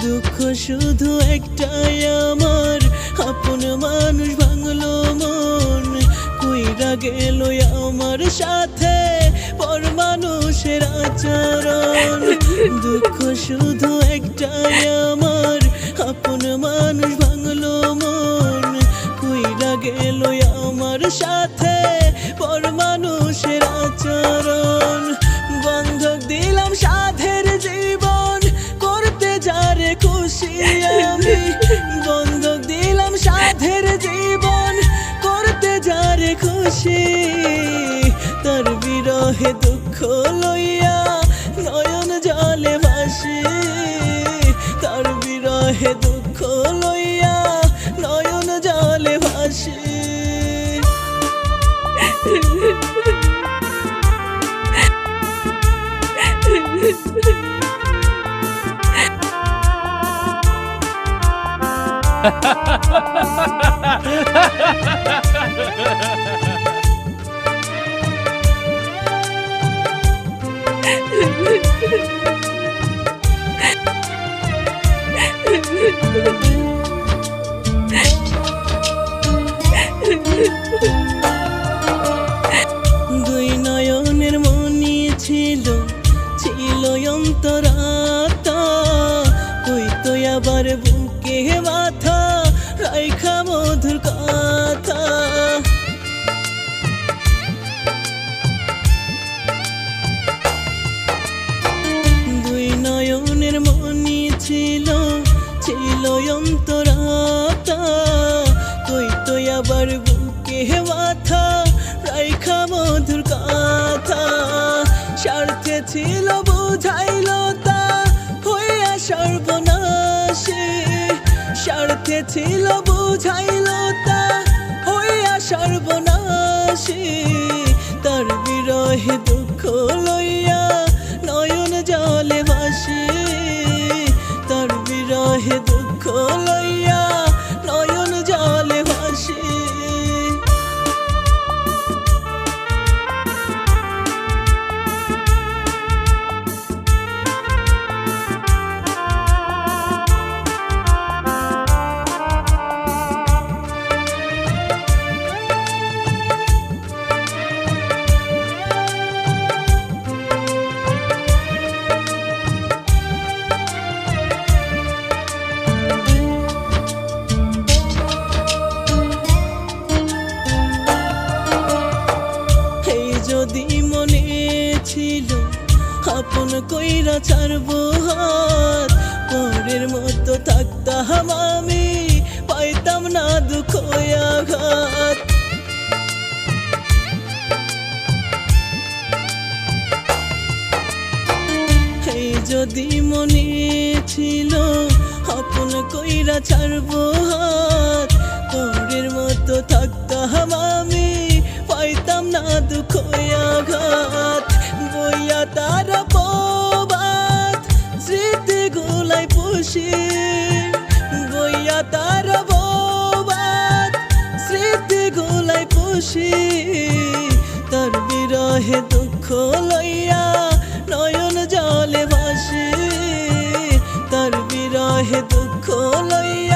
দুঃখ শুধু একটাই আমার, আপন মানুষ ভাঙলো মন, কইরা গেল আমার সাথে পর মানুষের আচরণ। দুঃখ শুধু একটাই আমার, আপন মানুষ ভাঙলো মন, কইরা গেল আমার সাথে পর মানুষের আচরণ। বন্ধক দিলাম সাধের জীবন, করতে যারে খুশি আমি। বন্ধক দিলাম সাধের জীবন, করতে যারে খুশি। তার বিরহে দুঃখ লইয়া নয়ন জলে ভাসি, তার বিরহে দুঃখ লইয়া নয়ন জলে ভাসি। দুই নয়নের মনি ছিল, ছিল অন্তরাত্মা, কইতো আবার বুকে মাথা রাইখা মধুর কথা। দুই নয়নের মনি ছিল, ছিল অন্তরাত্মা, কইতো আবার বুকে মাথা রাইখা মধুর কথা। স্বার্থে ছিল বুঝাইল তা হইয়া সর্বনাশী, স্বার্থে ছিল বুঝাইল তা হইয়া সর্বনাশী। তার বিরহে দুঃখ লইয়া নয়ন জলে ভাসি, তার বিরহে দুঃখ লইয়া নয়ন জলে ভাসি। যদি মনে ছিল আপন কইরা ছাড়বো হাত, পরের মতো থাকতাম আমি, পাইতাম না দুঃখ আঘাত। এই যদি মনে ছিল আপন কইরা ছাড়বো হাত, পরের মতো থাকতাম আমি, পাইতাম না দুঃখ আঘাত। বইয়া তার প্রবাদ স্মৃতি গুলাই পুষি, বইয়া তার প্রবাদ স্মৃতি গুলাই পুষি। তার বিরহে দুঃখ লইয়া নয়ন জলে ভাসি, তার বিরহে দুঃখ লইয়া